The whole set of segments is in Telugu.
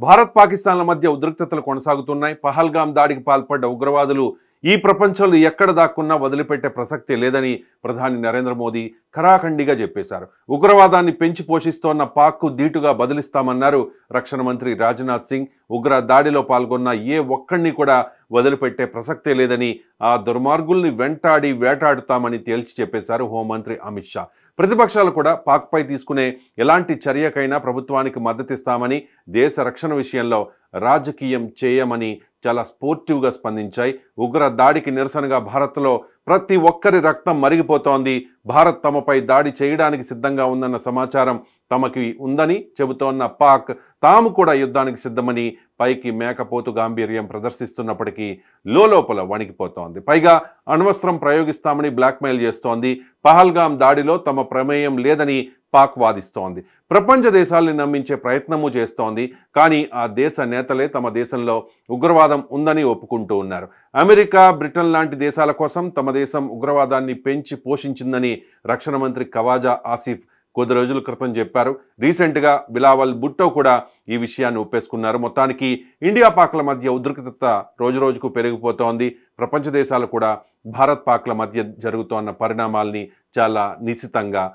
భారత్ పాకిస్తాన్ల మధ్య ఉద్రిక్తతలు కొనసాగుతున్నాయి. పహల్గాం దాడికి పాల్పడ్డ ఉగ్రవాదులు ఈ ప్రపంచంలో ఎక్కడ దాక్కున్నా వదిలిపెట్టే ప్రసక్తే లేదని ప్రధాని నరేంద్ర మోదీ ఖరాఖండిగా చెప్పేశారు. ఉగ్రవాదాన్ని పెంచి పోషిస్తోన్న పాక్కు ధీటుగా బదిలిస్తామన్నారు రక్షణ మంత్రి రాజ్నాథ్ సింగ్. ఉగ్ర దాడిలో పాల్గొన్న ఏ ఒక్కడిని కూడా వదిలిపెట్టే ప్రసక్తే లేదని, ఆ దుర్మార్గుల్ని వెంటాడి వేటాడుతామని తేల్చి చెప్పేశారు హోంమంత్రి అమిత్ షా. ప్రతిపక్షాలు కూడా పాక్పై తీసుకునే ఎలాంటి చర్యకైనా ప్రభుత్వానికి మద్దతిస్తామని, దేశ రక్షణ విషయంలో రాజకీయం చేయమని చాలా స్పోర్టివ్గా స్పందించాయి. ఉగ్ర దాడికి నిరసనగా భారత్లో ప్రతి ఒక్కరి రక్తం మరిగిపోతోంది. భారత్ తమపై దాడి చేయడానికి సిద్ధంగా ఉందన్న సమాచారం తమకి ఉందని చెబుతోన్న పాక్ తాము కూడా యుద్ధానికి సిద్ధమని పైకి మేకపోతు గాంభీర్యం ప్రదర్శిస్తున్నప్పటికీ లోపల వణికిపోతోంది. పైగా అణ్వస్త్రం ప్రయోగిస్తామని బ్లాక్మెయిల్ చేస్తోంది. పహల్గాం దాడిలో తమ ప్రమేయం లేదని పాక్ వాదిస్తోంది. ప్రపంచ దేశాల్ని నమ్మించే ప్రయత్నము చేస్తోంది. కానీ ఆ దేశ నేతలే తమ దేశంలో ఉగ్రవాదం ఉందని ఒప్పుకుంటూ ఉన్నారు. అమెరికా, బ్రిటన్ లాంటి దేశాల కోసం తమ దేశం ఉగ్రవాదాన్ని పెంచి పోషించిందని రక్షణ మంత్రి ఖవాజా ఆసిఫ్ కొద్ది రోజుల క్రితం చెప్పారు. రీసెంట్గా బిలావల్ భుట్టో కూడా ఈ విషయాన్ని ఒప్పేసుకున్నారు. మొత్తానికి ఇండియా పాక్ల మధ్య ఉద్రిక్తత రోజురోజుకు పెరిగిపోతోంది. ప్రపంచ దేశాలు కూడా భారత్ పాక్ల మధ్య జరుగుతోన్న పరిణామాల్ని చాలా నిశితంగా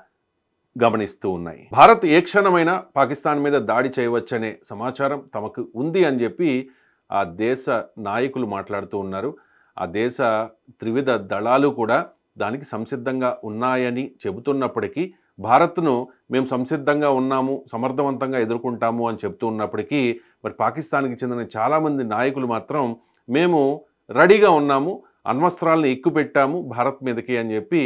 గమనిస్తూ ఉన్నాయి. భారత్ ఏ క్షణమైనా పాకిస్తాన్ మీద దాడి చేయవచ్చనే సమాచారం తమకు ఉంది అని చెప్పి ఆ దేశ నాయకులు మాట్లాడుతూ ఉన్నారు. ఆ దేశ త్రివిధ దళాలు కూడా దానికి సంసిద్ధంగా ఉన్నాయని చెబుతున్నప్పటికీ, భారత్ను మేము సంసిద్ధంగా ఉన్నాము, సమర్థవంతంగా ఎదుర్కొంటాము అని చెప్తూ ఉన్నప్పటికీ, మరి పాకిస్తాన్కి చెందిన చాలామంది నాయకులు మాత్రం మేము రెడీగా ఉన్నాము, అణ్వస్త్రాలను ఎక్కుపెట్టాము భారత్ మీదకి అని చెప్పి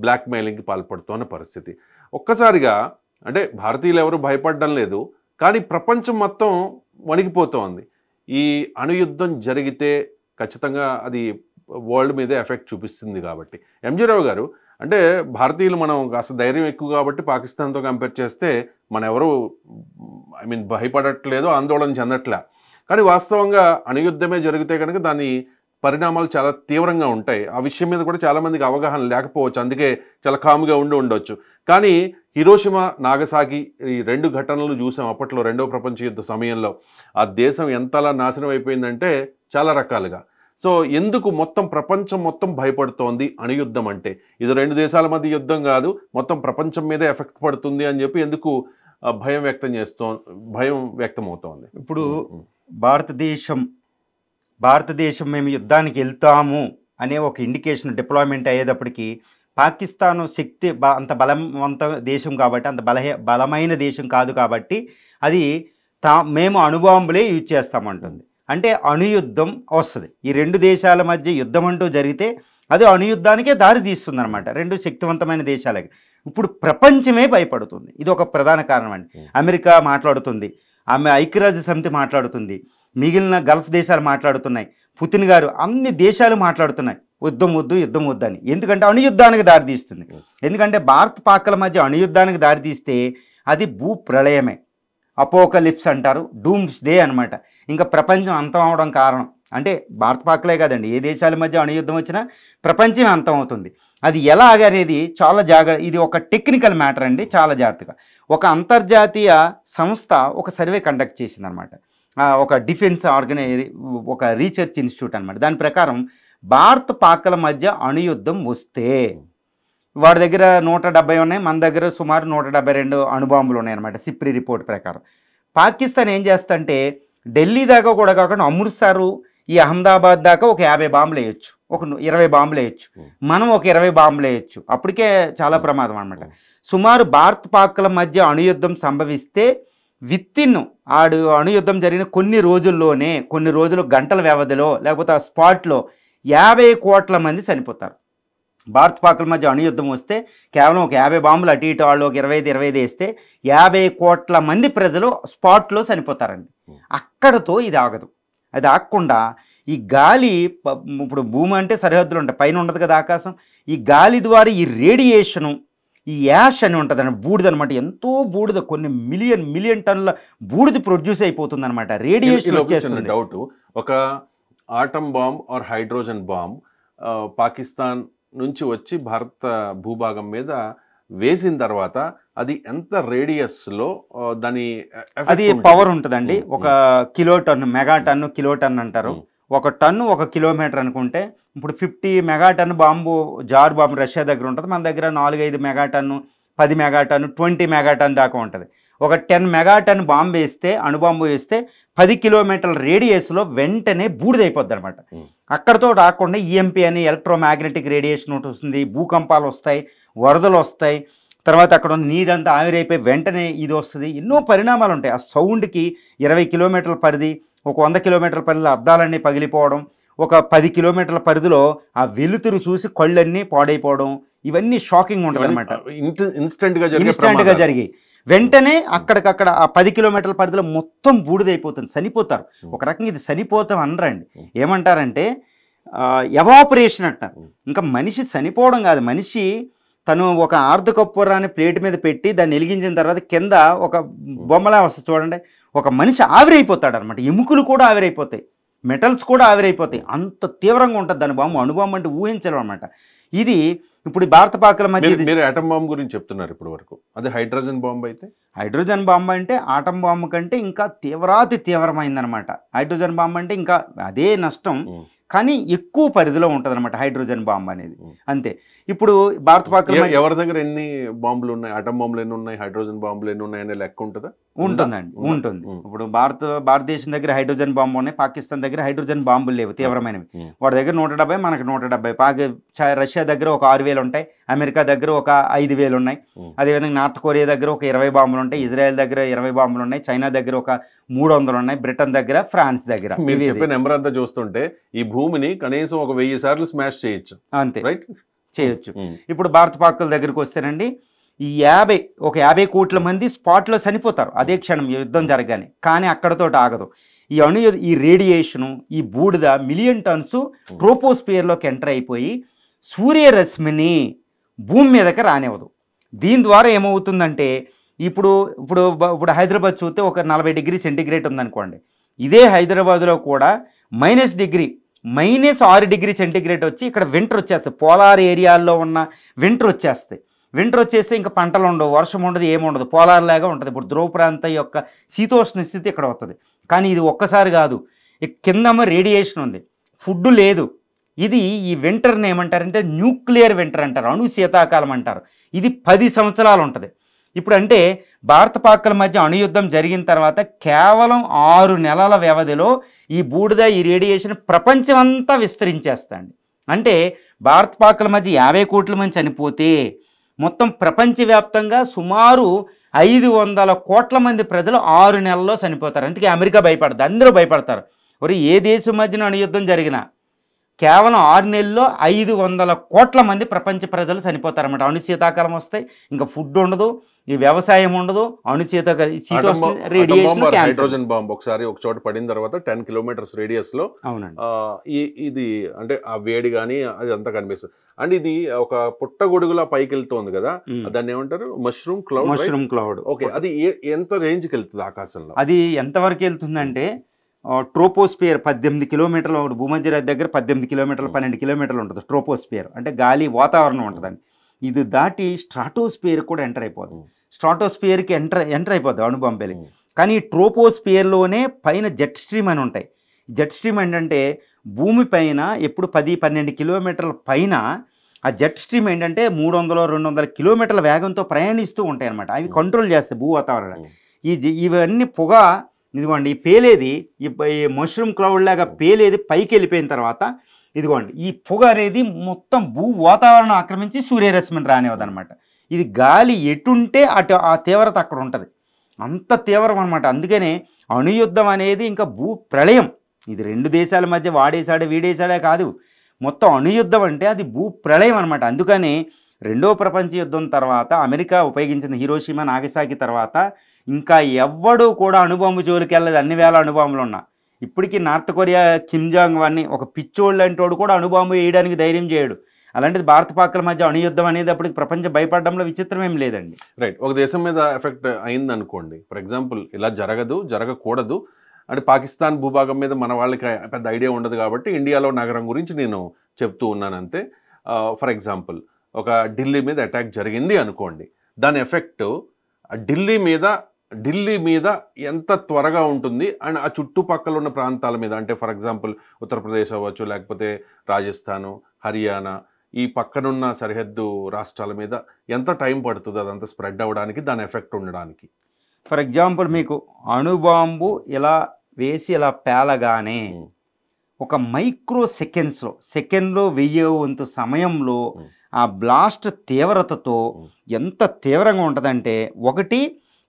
బ్లాక్మెయిలింగ్కి పాల్పడుతున్న పరిస్థితి. ఒక్కసారిగా అంటే భారతీయులు ఎవరు భయపడడం లేదు, కానీ ప్రపంచం మొత్తం వణికిపోతోంది. ఈ అణుయుద్ధం జరిగితే ఖచ్చితంగా అది వరల్డ్ మీదే ఎఫెక్ట్ చూపిస్తుంది కాబట్టి. ఎంజీ రావు గారు, అంటే భారతీయులు మనం కాస్త ధైర్యం ఎక్కువ కాబట్టి పాకిస్తాన్తో కంపేర్ చేస్తే మన ఎవరు భయపడట్లేదు, ఆందోళన చెందట్లే. కానీ వాస్తవంగా అణుయుద్ధమే జరిగితే కనుక దాని పరిణామాలు చాలా తీవ్రంగా ఉంటాయి. ఆ విషయం మీద కూడా చాలామందికి అవగాహన లేకపోవచ్చు, అందుకే చాలా కామ్గా ఉండొచ్చు. కానీ హిరోషిమా, నాగసాకి ఈ 2 ఘటనలు చూసాం అప్పట్లో రెండవ ప్రపంచ యుద్ధ సమయంలో. ఆ దేశం ఎంతలా నాశనం అయిపోయిందంటే చాలా రకాలుగా. సో ఎందుకు మొత్తం ప్రపంచం మొత్తం భయపడుతోంది అణుయుద్ధం అంటే? ఇది 2 దేశాల మధ్య యుద్ధం కాదు, మొత్తం ప్రపంచం మీదే ఎఫెక్ట్ పడుతుంది అని చెప్పి ఎందుకు భయం వ్యక్తమవుతోంది? ఇప్పుడు భారతదేశం మేము యుద్ధానికి వెళ్తాము అనే ఒక ఇండికేషన్ డిప్లాయ్మెంట్ అయ్యేటప్పటికి, పాకిస్తాన్ శక్తి అంత బలవంత దేశం కాబట్టి, అంత బలమైన దేశం కాదు కాబట్టి అది మేము అణుబాంబులే యూజ్ చేస్తామంటుంది. అంటే అణుయుద్ధం వస్తుంది. ఈ 2 దేశాల మధ్య యుద్ధం అంటూ జరిగితే అది అణుయుద్ధానికే దారి తీస్తుంది అనమాట, 2 శక్తివంతమైన దేశాలకి. ఇప్పుడు ప్రపంచమే భయపడుతుంది. ఇది ఒక ప్రధాన కారణం అండి. అమెరికా మాట్లాడుతుంది, ఐక్యరాజ్య సమితి మాట్లాడుతుంది, మిగిలిన గల్ఫ్ దేశాలు మాట్లాడుతున్నాయి, పుతిన్ గారు, అన్ని దేశాలు మాట్లాడుతున్నాయి యుద్ధం వద్దు అని. ఎందుకంటే అణుయుద్ధానికి దారితీస్తుంది. ఎందుకంటే భారత్ పాక్ల మధ్య అణుయుద్ధానికి దారితీస్తే అది భూ ప్రళయమే, అపోకలిప్స్ అంటారు, డూమ్స్ డే అనమాట. ఇంకా ప్రపంచం అంతం అవడం కారణం. అంటే భారత్ పాక్లే కాదండి, ఏ దేశాల మధ్య అణుయుద్ధం వచ్చినా ప్రపంచమే అంతం అవుతుంది. అది ఎలాగనేది చాలా ఇది ఒక టెక్నికల్ మ్యాటర్ అండి, చాలా జాగ్రత్తగా. ఒక అంతర్జాతీయ సంస్థ ఒక సర్వే కండక్ట్ చేసిందనమాట, ఒక డిఫెన్స్ ఒక రీసెర్చ్ ఇన్స్టిట్యూట్ అనమాట. దాని ప్రకారం భారత్ పాక్ల మధ్య అణుయుద్ధం వస్తే వాడి దగ్గర 170 ఉన్నాయి, మన దగ్గర సుమారు 172 అణుబాంబులు ఉన్నాయన్నమాట సిప్రి రిపోర్ట్ ప్రకారం. పాకిస్తాన్ ఏం చేస్తంటే ఢిల్లీ దాకా కూడా కాకుండా అమృత్సర్, ఈ అహ్మదాబాద్ దాకా ఒక 50 బాంబులు వేయచ్చు, ఒక 20 బాంబులు వేయచ్చు, మనం ఒక 20 బాంబులు వేయచ్చు. అప్పటికే చాలా ప్రమాదం అనమాట. సుమారు భారత్ పాక్ల మధ్య అణుయుద్ధం సంభవిస్తే అణుయుద్ధం జరిగిన కొన్ని రోజులు గంటల వ్యవధిలో లేకపోతే ఆ స్పాట్లో 50 కోట్ల మంది చనిపోతారు. భారత్ పాక్ల మధ్య అణుయుద్ధం వస్తే కేవలం ఒక 50 బాంబులు అటు ఇటు వాళ్ళు ఒక 25 వేస్తే 50 కోట్ల మంది ప్రజలు స్పాట్లో చనిపోతారండి. అక్కడతో ఇది ఆగదు. అది ఆగకుండా ఈ గాలి, ఇప్పుడు భూమి అంటే సరిహద్దులు ఉంటాయి, పైన ఉండదు కదా ఆకాశం, ఈ గాలి ద్వారా ఈ రేడియేషను, ఈ యాష్ అని ఉంటుంది అన్నమాట, బూడిద అనమాట. ఎంతో బూడిద, కొన్ని మిలియన్ టన్నుల బూడిద ప్రొడ్యూస్ అయిపోతుంది అనమాట, రేడియేషన్ వచ్చేస్తుంది. డౌట్, ఒక atom bomb or hydrogen bomb Pakistan నుంచి వచ్చి భారత భూభాగం మీద వేసిన తర్వాత అది ఎంత రేడియస్ లో దాని అది పవర్ ఉంటుందండి. ఒక kilo ton, mega ton, kilo ton అంటారు. ఒక టన్ను 1 కిలోమీటర్ అనుకుంటే ఇప్పుడు 50 mega ton bomb, Tsar bomb Russia దగ్గర ఉంటుంది. మన దగ్గర 4-5 mega ton, 10 mega ton, 20 mega ton దాకా ఉంటుంది. ఒక 10 మెగా టన్ బాంబు వేస్తే, అణుబాంబు వేస్తే 10 కిలోమీటర్ల రేడియస్లో వెంటనే బూడిదైపోద్ది అనమాట. అక్కడతో రాకుండా ఈఎంపీ అని ఎలక్ట్రోమాగ్నెటిక్ రేడియేషన్ ఒకటి వస్తుంది, భూకంపాలు వస్తాయి, వరదలు వస్తాయి, తర్వాత అక్కడ ఉన్న నీరంతా ఆవిరైపోయి వెంటనే ఇది వస్తుంది. ఎన్నో పరిణామాలు ఉంటాయి. ఆ సౌండ్కి 20 కిలోమీటర్ల పరిధి, ఒక 100 కిలోమీటర్ల పరిధిలో అద్దాలన్నీ పగిలిపోవడం, ఒక 10 కిలోమీటర్ల పరిధిలో ఆ వెలుతురు చూసి కళ్ళన్నీ పాడైపోవడం, ఇవన్నీ షాకింగ్ ఉంటుంది అనమాట. ఇన్స్టెంట్గా జరిగి వెంటనే అక్కడికక్కడ ఆ 10 కిలోమీటర్ల పరిధిలో మొత్తం బూడిదైపోతుంది, చనిపోతారు. ఒక రకంగా ఇది చనిపోతాం అనరండి, ఏమంటారంటే ఎవాపరేషన్ అంటారు. ఇంకా మనిషి చనిపోవడం కాదు, మనిషి తను ఒక ఆర్ధకప్పురాన్ని ప్లేట్ మీద పెట్టి దాన్ని వెలిగించిన తర్వాత కింద ఒక బొమ్మలా వస్తుంది చూడండి, ఒక మనిషి ఆవిరైపోతాడు అనమాట. ఎముకలు కూడా ఆవిరైపోతాయి, మెటల్స్ కూడా ఆవిరైపోతాయి. అంత తీవ్రంగా ఉంటుంది దాని బాంబు. అణుబాంబు అంటే ఊహించడం అనమాట. ఇది ఇప్పుడు భారత పాకుల మధ్య మీరు ఆటం బాంబు గురించి చెప్తున్నారు ఇప్పటి వరకు, అది హైడ్రోజన్ బాంబు అయితే హైడ్రోజన్ బాంబు అంటే ఆటం బాంబు కంటే ఇంకా తీవ్రమైందనమాట. హైడ్రోజన్ బాంబు అంటే ఇంకా అదే నష్టం, కానీ ఎక్కువ పరిధిలో ఉంటుంది అనమాట హైడ్రోజన్ బాంబు అనేది. అంతే. ఇప్పుడు భారత పాకుల ఎవరి దగ్గర ఎన్ని బాంబులు ఉన్నాయి, ఆటం బాంబులు ఎన్ని ఉన్నాయి, హైడ్రోజన్ బాంబులు ఎన్ని ఉన్నాయి అనే లెక్క ఉంటుందా? ఉంటుందండి, ఉంటుంది. ఇప్పుడు భారతదేశం దగ్గర హైడ్రోజన్ బాంబు ఉన్నాయి, పాకిస్తాన్ దగ్గర హైడ్రోజన్ బాంబులు లేవు తీవ్రమైనవి. వాడి దగ్గర 170, మనకు 170. రష్యా దగ్గర ఒక 6,000 ఉంటాయి, అమెరికా దగ్గర ఒక 5,000 ఉన్నాయి. అదేవిధంగా నార్త్ కొరియా దగ్గర ఒక 20 బాంబులు ఉంటాయి, ఇజ్రాయెల్ దగ్గర 20 బాంబులు ఉన్నాయి, చైనా దగ్గర ఒక 300 ఉన్నాయి, బ్రిటన్ దగ్గర, ఫ్రాన్స్ దగ్గర. మీరు చెప్పే నెంబర్ అంతా చూస్తుంటే ఈ భూమిని కనీసం ఒక 1000 సార్లు స్మాష్ చేయొచ్చు. అంతే, రైట్, చేయొచ్చు. ఇప్పుడు భారత పాకుల దగ్గరికి వస్తేనండి, ఈ 50 కోట్ల మంది స్పాట్లో చనిపోతారు అదే క్షణం యుద్ధం జరగానే. కానీ అక్కడతో ఆగదు. ఈ రేడియేషను, ఈ బూడిద మిలియన్ టన్స్ ట్రోపోస్పియర్లోకి ఎంటర్ అయిపోయి సూర్యరశ్మిని భూమి మీదకి రానివ్వదు. దీని ద్వారా ఏమవుతుందంటే ఇప్పుడు ఇప్పుడు ఇప్పుడు హైదరాబాద్ చూస్తే ఒక 40 డిగ్రీ సెంటిగ్రేడ్ ఉందనుకోండి, ఇదే హైదరాబాద్లో కూడా -6 డిగ్రీ సెంటిగ్రేడ్ వచ్చి ఇక్కడ వింటర్ వచ్చేస్తాయి. పోలార్ ఏరియాల్లో ఉన్న వింటర్ వచ్చేస్తాయి. వింటర్ వచ్చేస్తే ఇంకా పంటలు ఉండవు, వర్షం ఉండదు, ఏముండదు, పోలార్ లాగా ఉంటుంది. ఇప్పుడు ధ్రువ ప్రాంతం యొక్క శీతోష్ణ స్థితి ఇక్కడ వస్తుంది. కానీ ఇది ఒక్కసారి కాదు, కిందమ రేడియేషన్ ఉంది, ఫుడ్ లేదు. ఇది ఈ వింటర్ని ఏమంటారంటే న్యూక్లియర్ వింటర్ అంటారు, అణు శీతాకాలం అంటారు. ఇది 10 సంవత్సరాలు ఉంటుంది. ఇప్పుడు అంటే భారత పాకుల మధ్య అణుయుద్ధం జరిగిన తర్వాత కేవలం 6 నెలల వ్యవధిలో ఈ బూడిద, ఈ రేడియేషన్ ప్రపంచమంతా విస్తరించేస్తాండి. అంటే భారత పాకుల మధ్య 50 కోట్ల మంది చనిపోతే మొత్తం ప్రపంచవ్యాప్తంగా సుమారు 500 కోట్ల మంది ప్రజలు 6 నెలల్లో చనిపోతారు. అందుకే అమెరికా భయపడదు, అందరూ భయపడతారు. మరి ఏ దేశం మధ్యన అణుయుద్ధం జరిగినా కేవలం 6 నెలల్లో 500 కోట్ల మంది ప్రపంచ ప్రజలు చనిపోతారన్నమాట. అణు శీతాకాలం వస్తాయి, ఇంకా ఫుడ్ ఉండదు, ఈ వ్యవసాయం ఉండదు, హైడ్రోజన్ బాంబ్ ఒకసారి ఒక చోట పడిన తర్వాత 10 కిలోమీటర్స్ రేడియస్ లో ఇది అంటే ఆ వేడి కానీ అది అంతా కనిపిస్తుంది. అండ్ ఇది ఒక పుట్టగొడుగులా పైకి వెళ్తోంది కదా, దాన్ని ఏమంటారు? Mushroom cloud. ఓకే, అది ఎంత రేంజ్కి వెళ్తుంది ఆకాశంలో? అది ఎంతవరకు వెళ్తుందంటే ట్రోపోస్పియర్ 18 కిలోమీటర్లు, భూమధ్య దగ్గర 18 కిలోమీటర్లు 12 కిలోమీటర్లు ఉంటుంది ట్రోపోస్పియర్, అంటే గాలి వాతావరణం ఉంటుందండి. ఇది దాటి స్ట్రాటోస్పియర్ కూడా ఎంటర్ అయిపోతుంది. స్ట్రాటోస్పియర్కి ఎంటర్ అయిపోతుంది అణుబాంబేలు. కానీ ఈ ట్రోపోస్పియర్లోనే పైన జెట్ స్ట్రీమ్ అని ఉంటాయి. జెట్ స్ట్రీమ్ ఏంటంటే భూమి పైన ఎప్పుడు 10-12 కిలోమీటర్ల పైన ఆ జెట్ స్ట్రీమ్ ఏంటంటే 300-200 కిలోమీటర్ల వేగంతో ప్రయాణిస్తూ ఉంటాయి అన్నమాట. అవి కంట్రోల్ చేస్తాయి భూ వాతావరణం. ఇవన్నీ పొగ, ఇదిగోండి ఈ పేలేది, ఈ మష్రూమ్ క్లౌడ్ లాగా పేలేది పైకి వెళ్ళిపోయిన తర్వాత ఇదిగోండి ఈ పొగ అనేది మొత్తం భూ వాతావరణం ఆక్రమించి సూర్యరశ్మిని రానివ్వదనమాట. ఇది గాలి ఎటుంటే అటు ఆ తీవ్రత అక్కడ ఉంటుంది, అంత తీవ్రం అనమాట. అందుకనే అణుయుద్ధం అనేది ఇంకా భూ ప్రళయం. ఇది 2 దేశాల మధ్య వాడేసాడే వీడేసాడే కాదు, మొత్తం అణుయుద్ధం అంటే అది భూ ప్రళయం అనమాట. అందుకని 2వ ప్రపంచ యుద్ధం తర్వాత అమెరికా ఉపయోగించిన హిరోషిమా నాగసాకి తర్వాత ఇంకా ఎవ్వడూ కూడా అణుబాంబు జోలికి వెళ్ళదు. అన్ని వేల అణుబాంబులు ఉన్నా ఇప్పటికీ నార్త్ కొరియా కిమ్ జాంగ్ వాన్ని ఒక పిచ్చోళ్ళు అంటోడు కూడా అణుబాంబు వేయడానికి ధైర్యం చేయడు. అలాంటిది భారత పాకుల మధ్య అణుయుద్ధం అనేది అప్పటికి ప్రపంచం భయపడడంలో విచిత్రం ఏం లేదండి. రైట్, ఒక దేశం మీద ఎఫెక్ట్ అయింది అనుకోండి, ఫర్ ఎగ్జాంపుల్ ఇలా జరగకూడదు అంటే పాకిస్తాన్ భూభాగం మీద మన వాళ్ళకి పెద్ద ఐడియా ఉండదు కాబట్టి ఇండియాలో నగరం గురించి నేను చెప్తూ ఉన్నాను అంతే. ఫర్ ఎగ్జాంపుల్ ఒక ఢిల్లీ మీద అటాక్ జరిగింది అనుకోండి, దాని ఎఫెక్ట్ ఢిల్లీ మీద ఎంత త్వరగా ఉంటుంది అండ్ ఆ చుట్టుపక్కల ఉన్న ప్రాంతాల మీద, అంటే ఫర్ ఎగ్జాంపుల్ ఉత్తరప్రదేశ్ అవ్వచ్చు, లేకపోతే రాజస్థాను, హర్యానా, ఈ పక్కనున్న సరిహద్దు రాష్ట్రాల మీద ఎంత టైం పడుతుంది అదంతా స్ప్రెడ్ అవ్వడానికి, దాని ఎఫెక్ట్ ఉండడానికి? ఫర్ ఎగ్జాంపుల్ మీకు అణుబాంబు ఇలా వేసి ఇలా పేలగానే ఒక మైక్రో సెకండ్లో 1000 వంతు సమయంలో ఆ బ్లాస్ట్ తీవ్రతతో ఎంత తీవ్రంగా ఉంటుందంటే, ఒకటి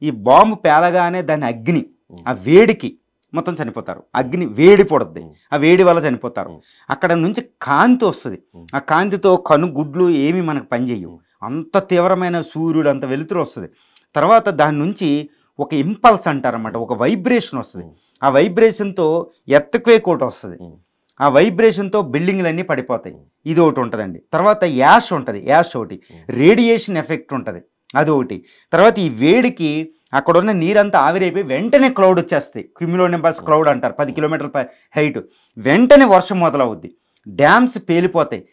ఈ బాంబు పేలగానే దాని అగ్ని, ఆ వేడికి మొత్తం చనిపోతారు. అగ్ని వేడి పడుద్ది, ఆ వేడి వల్ల చనిపోతారు. అక్కడ నుంచి కాంతి వస్తుంది, ఆ కాంతితో కనుగుడ్లు ఏమి మనకు పనిచేయవు. అంత తీవ్రమైన సూర్యుడు అంత వెలుతురు వస్తుంది. తర్వాత దాని నుంచి ఒక ఇంపల్స్ అంటారన్నమాట, ఒక వైబ్రేషన్ వస్తుంది. ఆ వైబ్రేషన్తో ఎర్త్క్వేక్ ఒకటి వస్తుంది. ఆ వైబ్రేషన్తో బిల్డింగ్లన్నీ పడిపోతాయి. ఇది ఒకటి ఉంటుందండి. తర్వాత యాష్ ఉంటుంది, యాష్ ఒకటి, రేడియేషన్ ఎఫెక్ట్ ఉంటుంది, అది ఒకటి. తర్వాత ఈ వేడికి అక్కడ ఉన్న నీరంతా ఆవిరైపోయి వెంటనే క్లౌడ్ వచ్చేస్తాయి. క్యూములోనింబస్ క్లౌడ్ అంటారు, 10 కిలోమీటర్ల హైట్. వెంటనే వర్షం మొదలవుద్ది, డ్యామ్స్ పేలిపోతాయి.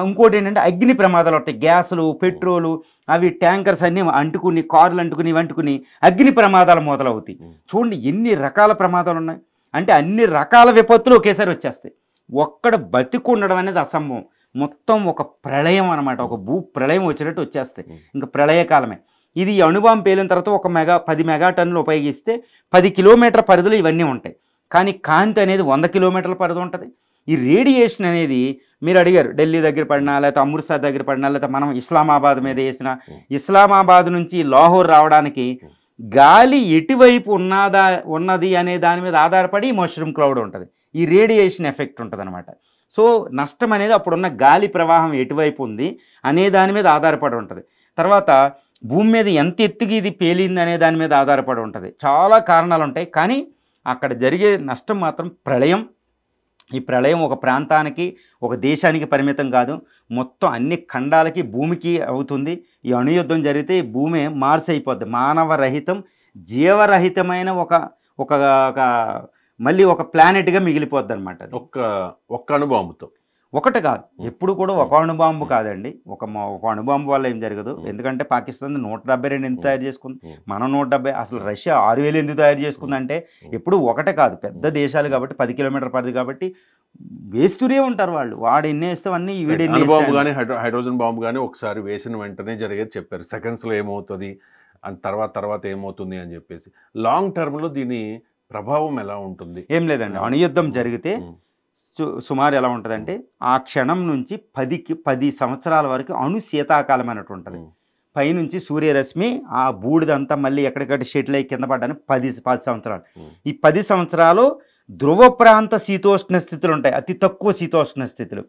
ఇంకోటి ఏంటంటే అగ్ని ప్రమాదాలు ఉంటాయి. గ్యాసులు, పెట్రోలు, అవి ట్యాంకర్స్ అన్నీ అంటుకుని, కార్లు అంటుకుని అగ్ని ప్రమాదాలు మొదలవుతాయి. చూడండి ఎన్ని రకాల ప్రమాదాలు ఉన్నాయి. అంటే అన్ని రకాల విపత్తులు ఒకేసారి వచ్చేస్తాయి. ఒక్కడ బతికుండడం అనేది అసంభవం. మొత్తం ఒక ప్రళయం అనమాట, ఒక భూ ప్రళయం వచ్చినట్టు వచ్చేస్తాయి. ఇంకా ప్రళయకాలమే. ఇది అణుబాంబు పేలిన తర్వాత 10 మెగాటన్నులు ఉపయోగిస్తే 10 కిలోమీటర్ల పరిధిలో ఇవన్నీ ఉంటాయి. కానీ కాంతి అనేది 100 కిలోమీటర్ల పరిధి ఉంటుంది. ఈ రేడియేషన్ అనేది మీరు అడిగారు, ఢిల్లీ దగ్గర పడినా, లేకపోతే అమృత్సర్ దగ్గర పడినా, లేకపోతే మనం ఇస్లామాబాద్ మీద వేసిన, ఇస్లామాబాద్ నుంచి లాహోర్ రావడానికి గాలి ఎటువైపు ఉన్నది అనే దాని మీద ఆధారపడి మష్రూమ్ క్లౌడ్ ఉంటుంది. ఈ రేడియేషన్ ఎఫెక్ట్ ఉంటుంది అనమాట. సో నష్టం అనేది అప్పుడున్న గాలి ప్రవాహం ఎటువైపు ఉంది అనే దాని మీద ఆధారపడి ఉంటుంది. తర్వాత భూమి మీద ఎంత ఎత్తుకి ఇది పేలింది అనే దాని మీద ఆధారపడి ఉంటుంది. చాలా కారణాలు ఉంటాయి. కానీ అక్కడ జరిగే నష్టం మాత్రం ప్రళయం. ఈ ప్రళయం ఒక ప్రాంతానికి, ఒక దేశానికి పరిమితం కాదు, మొత్తం అన్ని ఖండాలకి, భూమికి అవుతుంది. ఈ అణుయుద్ధం జరిగితే భూమి మార్స్ అయిపోద్ది. మానవరహితం, జీవరహితమైన ఒక మళ్ళీ ఒక ప్లానెట్గా మిగిలిపోద్ది అనమాట. ఒక్క అణుబాంబుతో ఒకటి కాదు, ఎప్పుడు కూడా ఒక అణుబాంబు కాదండి. ఒక అణుబాంబు వల్ల ఏం జరగదు. ఎందుకంటే పాకిస్తాన్ 172 ఎందుకు తయారు చేసుకుంది, మనం 170. అసలు రష్యా 6000 ఎందుకు తయారు చేసుకుందంటే ఎప్పుడు ఒకటే కాదు, పెద్ద దేశాలు కాబట్టి, 10 కిలోమీటర్ పరిధి కాబట్టి వేస్తూనే ఉంటారు వాళ్ళు. వాడు ఎన్ని వేస్తే అన్నీ బాంబు కానీ హైడ్రోజన్ బాంబు కానీ ఒకసారి వేసిన వెంటనే జరిగేది చెప్పారు. సెకండ్స్లో ఏమవుతుంది అని, తర్వాత ఏమవుతుంది అని చెప్పేసి. లాంగ్ టర్మ్లో దీని ప్రభావం ఎలా ఉంటుంది? ఏం లేదండి, అణుయుద్ధం జరిగితే సుమారు ఎలా ఉంటుందంటే ఆ క్షణం నుంచి 10 సంవత్సరాల వరకు అణు శీతాకాలం అన్నట్టు ఉంటుంది. పైనుంచి సూర్యరశ్మి ఆ బూడిదంతా మళ్ళీ ఎక్కడికక్కడ షెటిల్ అయ్యి కింద పడ్డానికి 10 సంవత్సరాలు. ఈ 10 సంవత్సరాలు ధ్రువ ప్రాంత శీతోష్ణ స్థితులు ఉంటాయి, అతి తక్కువ శీతోష్ణ స్థితులు,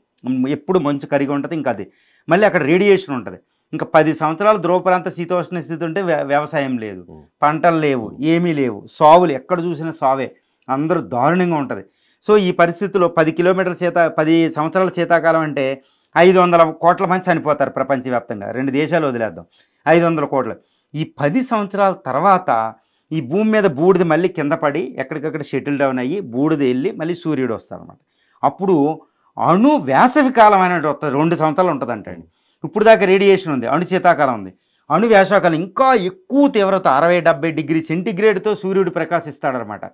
ఎప్పుడు మంచు కరిగి ఉంటుంది. ఇంకా అది మళ్ళీ అక్కడ రేడియేషన్ ఉంటుంది. ఇంకా 10 సంవత్సరాలు ధ్రువ ప్రాంత శీతోష్ణ స్థితి ఉంటే వ్యవసాయం లేదు, పంటలు లేవు, ఏమీ లేవు, సావులు ఎక్కడ చూసినా సావే, అందరూ దారుణంగా ఉంటుంది. సో ఈ పరిస్థితుల్లో 10 సంవత్సరాల శీతాకాలం అంటే 500 కోట్ల మంది చనిపోతారు ప్రపంచవ్యాప్తంగా. 2 దేశాలు వదిలేద్దాం, 500 కోట్లు. ఈ 10 సంవత్సరాల తర్వాత ఈ భూమి మీద బూడిద మళ్ళీ కింద పడి ఎక్కడికక్కడ షెటిల్ డౌన్ అయ్యి బూడిద వెళ్ళి మళ్ళీ సూర్యుడు వస్తారనమాట. అప్పుడు అణు వేసవి కాలం అనేది వస్తుంది, 2 సంవత్సరాలు ఉంటుందంటండి. ఇప్పుడు దాకా రేడియేషన్ ఉంది, అణు శీతాకాలం ఉంది. అణు వేసవికాలం ఇంకా ఎక్కువ తీవ్రత 60-70 డిగ్రీ సెంటిగ్రేడ్తో సూర్యుడు ప్రకాశిస్తాడనమాట.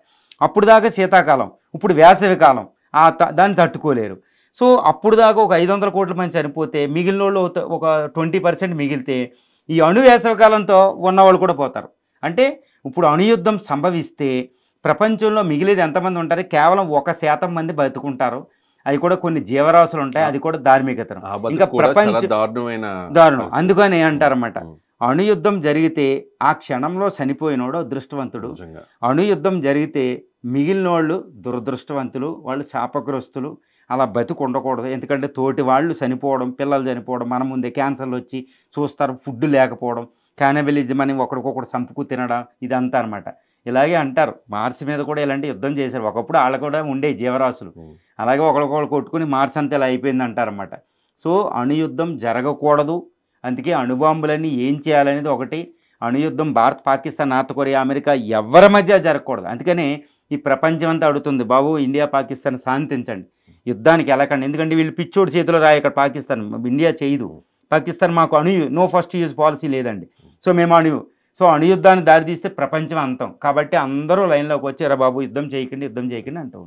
అప్పుడు దాకా శీతాకాలం, ఇప్పుడు వేసవి కాలం, దాన్ని తట్టుకోలేరు. సో అప్పుడు దాకా ఒక 500 కోట్ల మంది చనిపోతే మిగిలిన వాళ్ళు ఒక 20% మిగిలితే ఈ అణు వేసవికాలంతో ఉన్నవాళ్ళు కూడా పోతారు. అంటే ఇప్పుడు అణుయుద్ధం సంభవిస్తే ప్రపంచంలో మిగిలేది ఎంతమంది ఉంటారు? కేవలం 1% మంది బతుకుంటారు. అది కూడా కొన్ని జీవరాశులు ఉంటాయి, అది కూడా ధార్మికత. ఇంకా ప్రపంచ దారుణం. అందుకని అంటారన్నమాట, అణుయుద్ధం జరిగితే ఆ క్షణంలో చనిపోయినోడు అదృష్టవంతుడు, అణుయుద్ధం జరిగితే మిగిలిన వాళ్ళు దురదృష్టవంతులు, వాళ్ళు శాపగ్రస్తులు. అలా బతుకు ఉండకూడదు. ఎందుకంటే తోటి వాళ్ళు చనిపోవడం, పిల్లలు చనిపోవడం, మన ముందే క్యాన్సర్లు వచ్చి చూస్తారు, ఫుడ్ లేకపోవడం, క్యానబలిజం అని ఒకరికొకరు చంపుకు తినడం, ఇదంతా అనమాట. ఇలాగే అంటారు. మార్స్ మీద కూడా ఇలాంటి యుద్ధం చేశారు. ఒకప్పుడు వాళ్ళు కూడా ఉండే జీవరాశులు, అలాగే ఒకరికొకరు కొట్టుకుని మార్స్ అంతా ఇలా అయిపోయింది అంటారన్నమాట. సో అణుయుద్ధం జరగకూడదు. అందుకే అణుబాంబులన్నీ ఏం చేయాలనేది ఒకటి. అణుయుద్ధం Bharat, Pakistan, North Korea, America ఎవరి మధ్య జరగకూడదు. అందుకనే ఈ ప్రపంచం అంతా అడుగుతుంది, బాబు ఇండియా పాకిస్తాన్ శాంతించండి, యుద్ధానికి వెళ్ళకండి. ఎందుకంటే వీళ్ళు పిచ్చోడి చేతిలో రాయి ఇక్కడ పాకిస్తాన్, ఇండియా చేయదు. పాకిస్తాన్ మాకు నో ఫస్ట్ యూజ్ పాలసీ లేదండి. సో మేము అణుయుద్ధాన్ని దారితీస్తే ప్రపంచం అంతం. కాబట్టి అందరూ లైన్లోకి వచ్చి రా బాబు యుద్ధం చేయకండి అంటూ ఉంటారు.